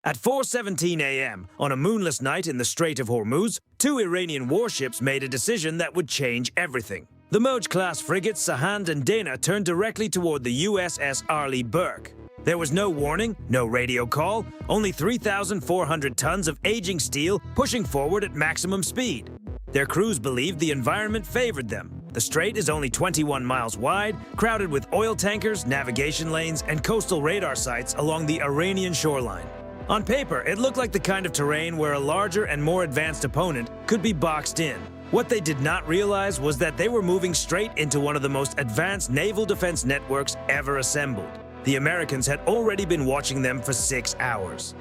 At 4:17 a.m., on a moonless night in the Strait of Hormuz, two Iranian warships made a decision that would change everything. The Moj-class frigates Sahand and Dana turned directly toward the USS Arleigh Burke. There was no warning, no radio call, only 3,400 tons of aging steel pushing forward at maximum speed. Their crews believed the environment favored them. The strait is only 21 miles wide, crowded with oil tankers, navigation lanes, and coastal radar sites along the Iranian shoreline. On paper, it looked like the kind of terrain where a larger and more advanced opponent could be boxed in. What they did not realize was that they were moving straight into one of the most advanced naval defense networks ever assembled. The Americans had already been watching them for 6 hours.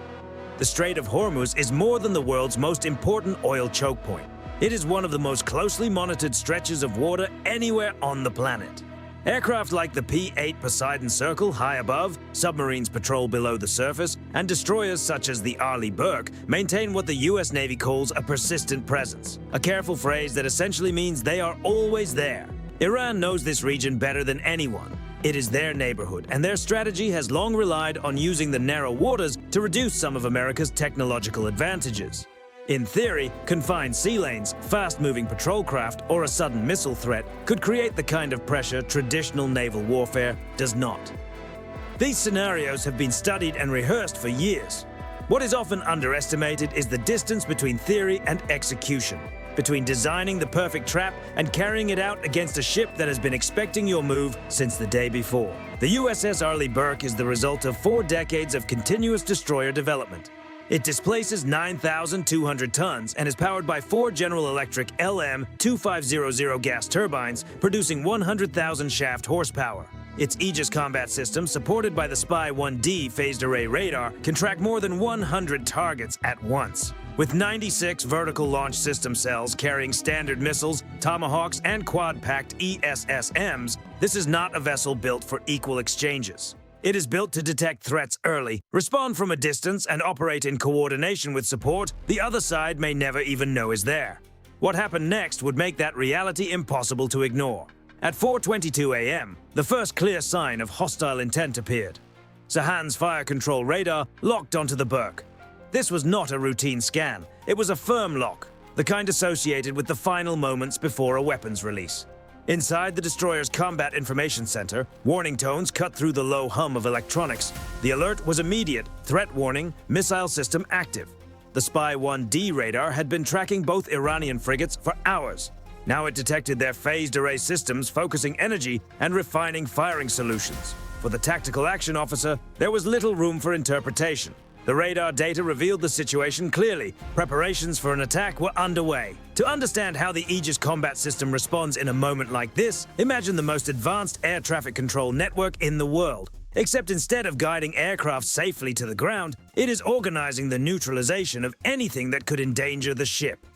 The Strait of Hormuz is more than the world's most important oil choke point. It is one of the most closely monitored stretches of water anywhere on the planet. Aircraft like the P-8 Poseidon circle high above, submarines patrol below the surface, and destroyers such as the Arleigh Burke maintain what the U.S. Navy calls a persistent presence, a careful phrase that essentially means they are always there. Iran knows this region better than anyone. It is their neighborhood, and their strategy has long relied on using the narrow waters to reduce some of America's technological advantages. In theory, confined sea lanes, fast-moving patrol craft, or a sudden missile threat could create the kind of pressure traditional naval warfare does not. These scenarios have been studied and rehearsed for years. What is often underestimated is the distance between theory and execution, between designing the perfect trap and carrying it out against a ship that has been expecting your move since the day before. The USS Arleigh Burke is the result of 4 decades of continuous destroyer development. It displaces 9,200 tons and is powered by 4 General Electric LM-2500 gas turbines, producing 100,000 shaft horsepower. Its Aegis combat system, supported by the Spy-1D phased array radar, can track more than 100 targets at once. With 96 vertical launch system cells carrying standard missiles, Tomahawks, and quad-packed ESSMs, this is not a vessel built for equal exchanges. It is built to detect threats early, respond from a distance, and operate in coordination with support the other side may never even know is there. What happened next would make that reality impossible to ignore. At 4:22 a.m., the first clear sign of hostile intent appeared. Sahan's fire control radar locked onto the Burke. This was not a routine scan. It was a firm lock, the kind associated with the final moments before a weapons release. Inside the destroyer's combat information center, warning tones cut through the low hum of electronics. The alert was immediate: threat warning, missile system active. The Spy-1D radar had been tracking both Iranian frigates for hours. Now it detected their phased array systems, focusing energy and refining firing solutions. For the tactical action officer, there was little room for interpretation. The radar data revealed the situation clearly. Preparations for an attack were underway. To understand how the Aegis combat system responds in a moment like this, imagine the most advanced air traffic control network in the world. Except instead of guiding aircraft safely to the ground, it is organizing the neutralization of anything that could endanger the ship.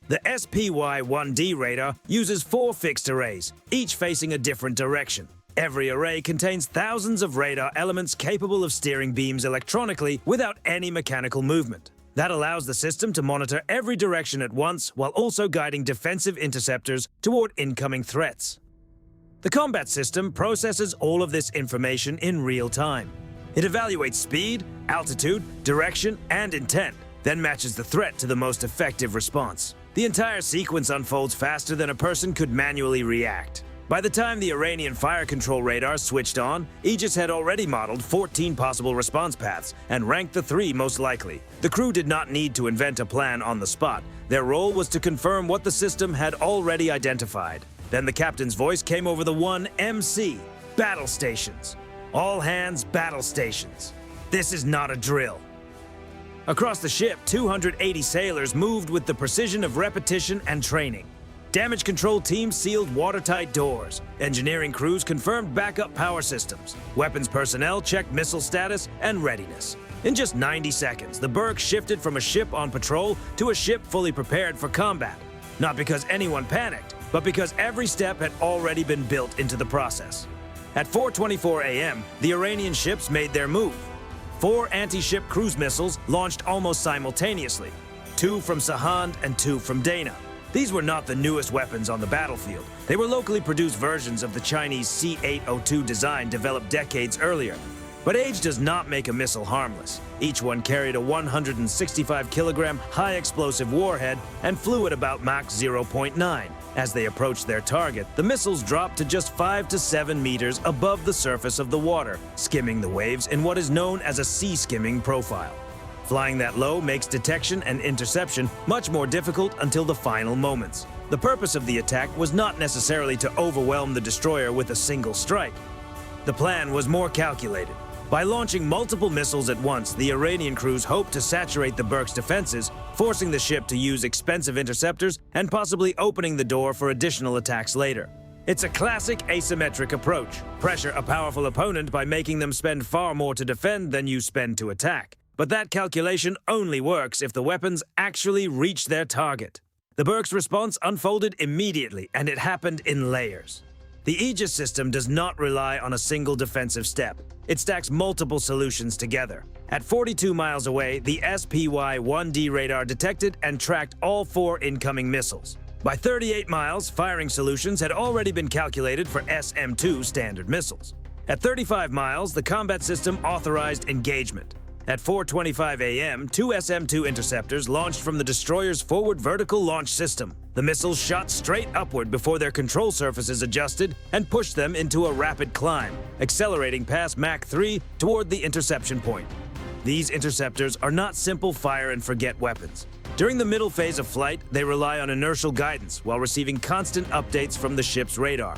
The SPY-1D radar uses 4 fixed arrays, each facing a different direction. Every array contains thousands of radar elements capable of steering beams electronically without any mechanical movement. That allows the system to monitor every direction at once while also guiding defensive interceptors toward incoming threats. The combat system processes all of this information in real time. It evaluates speed, altitude, direction, and intent, then matches the threat to the most effective response. The entire sequence unfolds faster than a person could manually react. By the time the Iranian fire control radar switched on, Aegis had already modeled 14 possible response paths and ranked the 3 most likely. The crew did not need to invent a plan on the spot. Their role was to confirm what the system had already identified. Then the captain's voice came over the 1MC, battle stations. All hands battle stations. This is not a drill. Across the ship, 280 sailors moved with the precision of repetition and training. Damage control teams sealed watertight doors. Engineering crews confirmed backup power systems. Weapons personnel checked missile status and readiness. In just 90 seconds, the Burke shifted from a ship on patrol to a ship fully prepared for combat. Not because anyone panicked, but because every step had already been built into the process. At 4:24 a.m., the Iranian ships made their move. 4 anti-ship cruise missiles launched almost simultaneously, 2 from Sahand and 2 from Dana. These were not the newest weapons on the battlefield. They were locally produced versions of the Chinese C-802 design developed decades earlier. But age does not make a missile harmless. Each one carried a 165-kilogram high-explosive warhead and flew at about Mach 0.9. As they approached their target, the missiles dropped to just 5 to 7 meters above the surface of the water, skimming the waves in what is known as a sea skimming profile. Flying that low makes detection and interception much more difficult until the final moments. The purpose of the attack was not necessarily to overwhelm the destroyer with a single strike. The plan was more calculated. By launching multiple missiles at once, the Iranian crews hoped to saturate the Burke's defenses, forcing the ship to use expensive interceptors and possibly opening the door for additional attacks later. It's a classic asymmetric approach. Pressure a powerful opponent by making them spend far more to defend than you spend to attack. But that calculation only works if the weapons actually reach their target. The Burke's response unfolded immediately, and it happened in layers. The Aegis system does not rely on a single defensive step. It stacks multiple solutions together. At 42 miles away, the SPY-1D radar detected and tracked all 4 incoming missiles. By 38 miles, firing solutions had already been calculated for SM-2 standard missiles. At 35 miles, the combat system authorized engagement. At 4:25 a.m., 2 SM-2 interceptors launched from the destroyer's forward vertical launch system. The missiles shot straight upward before their control surfaces adjusted and pushed them into a rapid climb, accelerating past Mach 3 toward the interception point. These interceptors are not simple fire-and-forget weapons. During the middle phase of flight, they rely on inertial guidance while receiving constant updates from the ship's radar.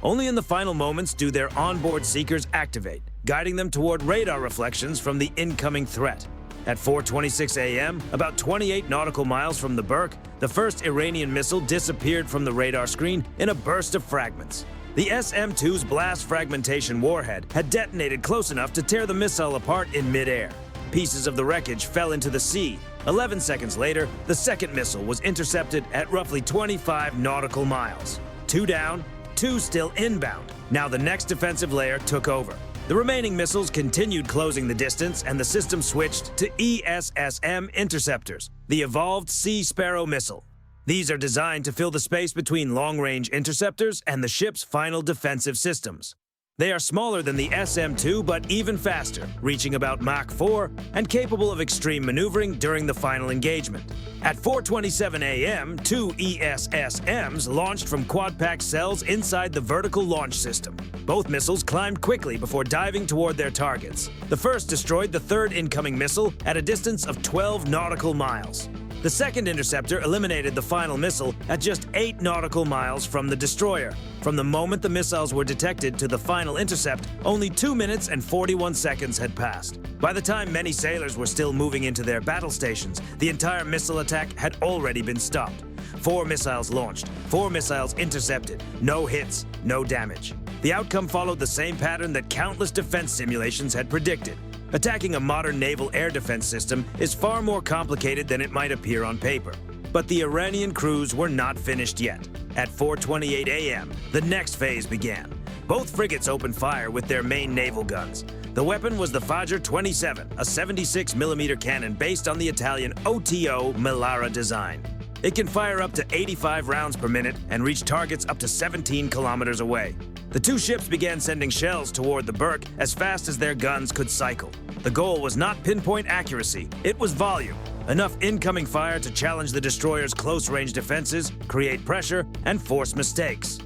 Only in the final moments do their onboard seekers activate, guiding them toward radar reflections from the incoming threat. At 4:26 a.m., about 28 nautical miles from the Burke, the first Iranian missile disappeared from the radar screen in a burst of fragments. The SM-2's blast fragmentation warhead had detonated close enough to tear the missile apart in midair. Pieces of the wreckage fell into the sea. 11 seconds later, the second missile was intercepted at roughly 25 nautical miles. 2 down, 2 still inbound. Now the next defensive layer took over. The remaining missiles continued closing the distance, and the system switched to ESSM interceptors, the Evolved Sea Sparrow missile. These are designed to fill the space between long-range interceptors and the ship's final defensive systems. They are smaller than the SM-2 but even faster, reaching about Mach 4 and capable of extreme maneuvering during the final engagement. At 4:27 a.m., 2 ESSMs launched from quad-pack cells inside the vertical launch system. Both missiles climbed quickly before diving toward their targets. The first destroyed the third incoming missile at a distance of 12 nautical miles. The second interceptor eliminated the final missile at just 8 nautical miles from the destroyer. From the moment the missiles were detected to the final intercept, only 2 minutes and 41 seconds had passed. By the time many sailors were still moving into their battle stations, the entire missile attack had already been stopped. 4 missiles launched, 4 missiles intercepted, no hits, no damage. The outcome followed the same pattern that countless defense simulations had predicted. Attacking a modern naval air defense system is far more complicated than it might appear on paper. But the Iranian crews were not finished yet. At 4:28 a.m., the next phase began. Both frigates opened fire with their main naval guns. The weapon was the Fajr 27, a 76mm cannon based on the Italian OTO Melara design. It can fire up to 85 rounds per minute and reach targets up to 17 kilometers away. The 2 ships began sending shells toward the Burke as fast as their guns could cycle. The goal was not pinpoint accuracy, it was volume. Enough incoming fire to challenge the destroyer's close-range defenses, create pressure, and force mistakes.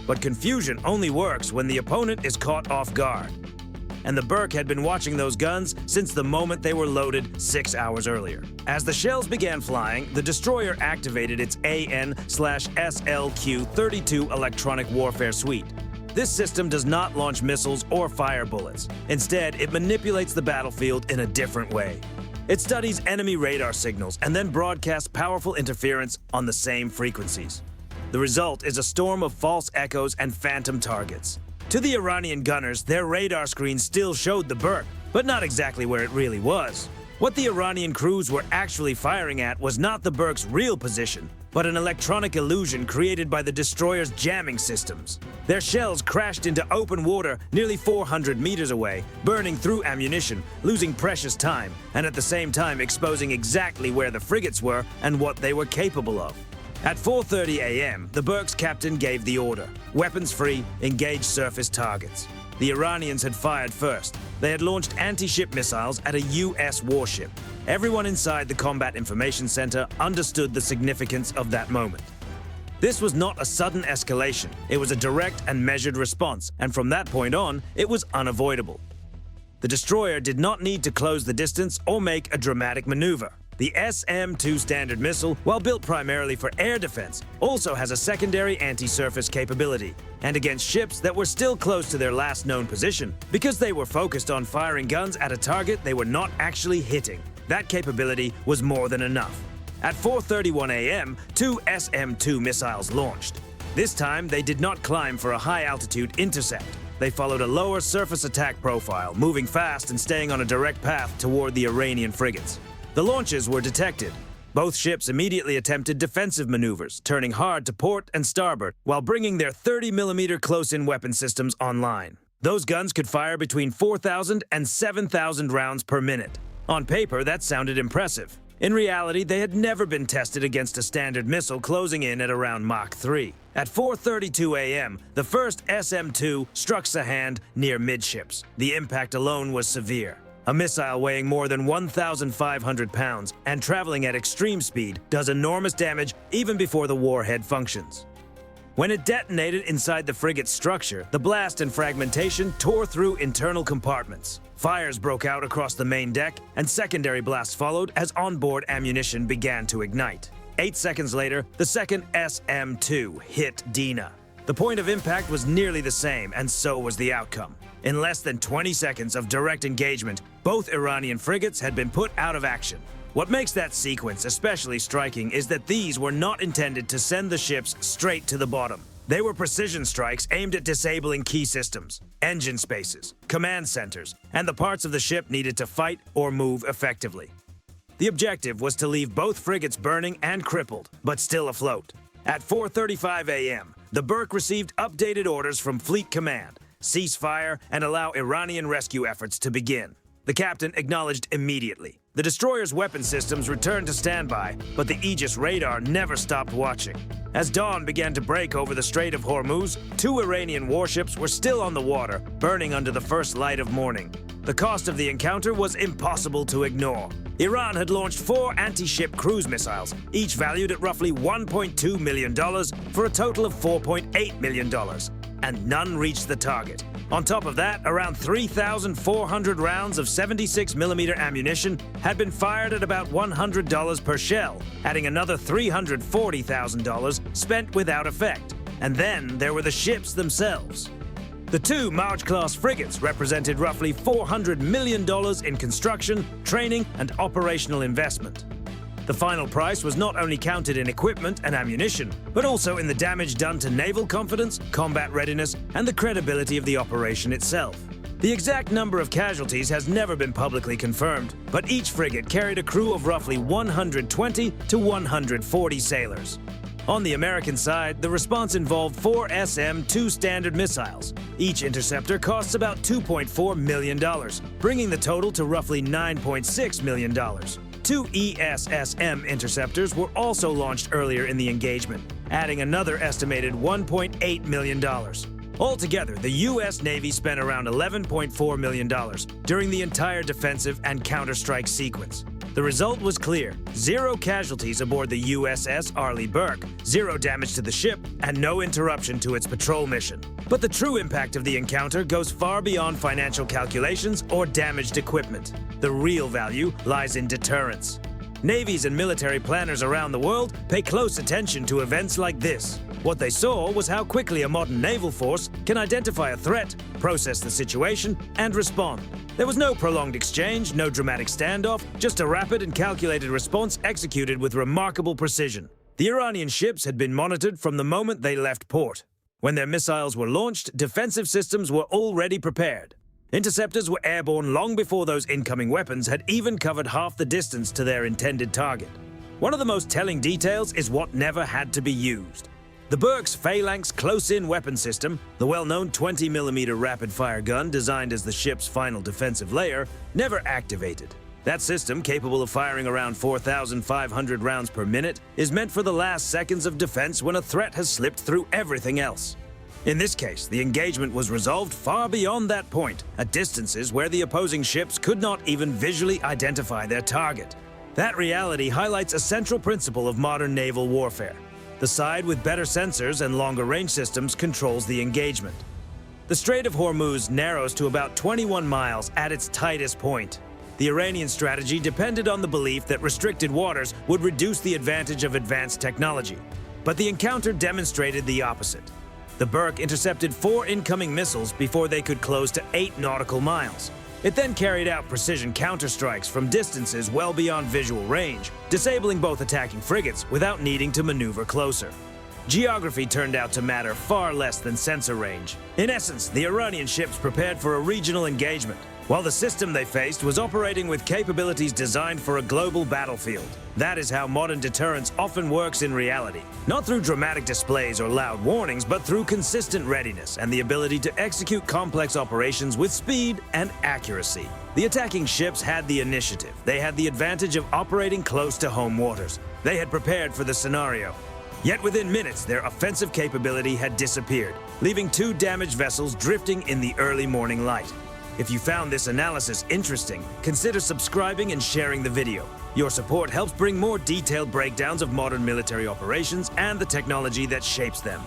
But confusion only works when the opponent is caught off guard. And the Burke had been watching those guns since the moment they were loaded 6 hours earlier. As the shells began flying, the destroyer activated its AN/SLQ-32 electronic warfare suite. This system does not launch missiles or fire bullets. Instead, it manipulates the battlefield in a different way. It studies enemy radar signals and then broadcasts powerful interference on the same frequencies. The result is a storm of false echoes and phantom targets. To the Iranian gunners, their radar screens still showed the Burke, but not exactly where it really was. What the Iranian crews were actually firing at was not the Burke's real position, but an electronic illusion created by the destroyer's jamming systems. Their shells crashed into open water nearly 400 meters away, burning through ammunition, losing precious time, and at the same time exposing exactly where the frigates were and what they were capable of. At 4:30 a.m., the Burke's captain gave the order. Weapons free, engage surface targets. The Iranians had fired first. they had launched anti-ship missiles at a U.S. warship. Everyone inside the Combat Information Center understood the significance of that moment. This was not a sudden escalation. It was a direct and measured response, and from that point on, it was unavoidable. The destroyer did not need to close the distance or make a dramatic maneuver. The SM-2 Standard missile, while built primarily for air defense, also has a secondary anti-surface capability, and against ships that were still close to their last known position, because they were focused on firing guns at a target they were not actually hitting. That capability was more than enough. At 4:31 a.m., two SM-2 missiles launched. This time, they did not climb for a high-altitude intercept. They followed a lower surface attack profile, moving fast and staying on a direct path toward the Iranian frigates. The launches were detected. Both ships immediately attempted defensive maneuvers, turning hard to port and starboard, while bringing their 30mm close-in weapon systems online. Those guns could fire between 4,000 and 7,000 rounds per minute. On paper, that sounded impressive. In reality, they had never been tested against a Standard missile closing in at around Mach 3. At 4:32 a.m., the first SM-2 struck Sahand near midships. The impact alone was severe. A missile weighing more than 1,500 pounds and traveling at extreme speed does enormous damage even before the warhead functions. When it detonated inside the frigate's structure, the blast and fragmentation tore through internal compartments. Fires broke out across the main deck, and secondary blasts followed as onboard ammunition began to ignite. 8 seconds later, the second SM-2 hit Dina. The point of impact was nearly the same, and so was the outcome. In less than 20 seconds of direct engagement, both Iranian frigates had been put out of action. What makes that sequence especially striking is that these were not intended to send the ships straight to the bottom. They were precision strikes aimed at disabling key systems, engine spaces, command centers, and the parts of the ship needed to fight or move effectively. The objective was to leave both frigates burning and crippled, but still afloat. At 4:35 a.m., the Burke received updated orders from Fleet Command: cease fire and allow Iranian rescue efforts to begin. The captain acknowledged immediately. The destroyer's weapon systems returned to standby, but the Aegis radar never stopped watching. As dawn began to break over the Strait of Hormuz, two Iranian warships were still on the water, burning under the first light of morning. The cost of the encounter was impossible to ignore. Iran had launched 4 anti-ship cruise missiles, each valued at roughly $1.2 million for a total of $4.8 million, and none reached the target. On top of that, around 3,400 rounds of 76mm ammunition had been fired at about $100 per shell, adding another $340,000 spent without effect. And then there were the ships themselves. The two March-class frigates represented roughly $400 million in construction, training, and operational investment. The final price was not only counted in equipment and ammunition, but also in the damage done to naval confidence, combat readiness, and the credibility of the operation itself. The exact number of casualties has never been publicly confirmed, but each frigate carried a crew of roughly 120 to 140 sailors. On the American side, the response involved 4 SM-2 Standard missiles. Each interceptor costs about $2.4 million, bringing the total to roughly $9.6 million. 2 ESSM interceptors were also launched earlier in the engagement, adding another estimated $1.8 million. Altogether, the U.S. Navy spent around $11.4 million during the entire defensive and counterstrike sequence. The result was clear: 0 casualties aboard the USS Arleigh Burke, 0 damage to the ship, and no interruption to its patrol mission. But the true impact of the encounter goes far beyond financial calculations or damaged equipment. The real value lies in deterrence. Navies and military planners around the world pay close attention to events like this. What they saw was how quickly a modern naval force can identify a threat, process the situation, and respond. There was no prolonged exchange, no dramatic standoff, just a rapid and calculated response executed with remarkable precision. The Iranian ships had been monitored from the moment they left port. When their missiles were launched, defensive systems were already prepared. Interceptors were airborne long before those incoming weapons had even covered half the distance to their intended target. One of the most telling details is what never had to be used. The Burke's Phalanx close-in weapon system, the well-known 20mm rapid-fire gun designed as the ship's final defensive layer, never activated. That system, capable of firing around 4,500 rounds per minute, is meant for the last seconds of defense when a threat has slipped through everything else. In this case, the engagement was resolved far beyond that point, at distances where the opposing ships could not even visually identify their target. That reality highlights a central principle of modern naval warfare. The side with better sensors and longer range systems controls the engagement. The Strait of Hormuz narrows to about 21 miles at its tightest point. The Iranian strategy depended on the belief that restricted waters would reduce the advantage of advanced technology. But the encounter demonstrated the opposite. The Burke intercepted 4 incoming missiles before they could close to 8 nautical miles. It then carried out precision counterstrikes from distances well beyond visual range, disabling both attacking frigates without needing to maneuver closer. Geography turned out to matter far less than sensor range. In essence, the Iranian ships prepared for a regional engagement, while the system they faced was operating with capabilities designed for a global battlefield. That is how modern deterrence often works in reality. Not through dramatic displays or loud warnings, but through consistent readiness and the ability to execute complex operations with speed and accuracy. The attacking ships had the initiative. They had the advantage of operating close to home waters. They had prepared for the scenario. Yet within minutes, their offensive capability had disappeared, leaving 2 damaged vessels drifting in the early morning light. If you found this analysis interesting, consider subscribing and sharing the video. Your support helps bring more detailed breakdowns of modern military operations and the technology that shapes them.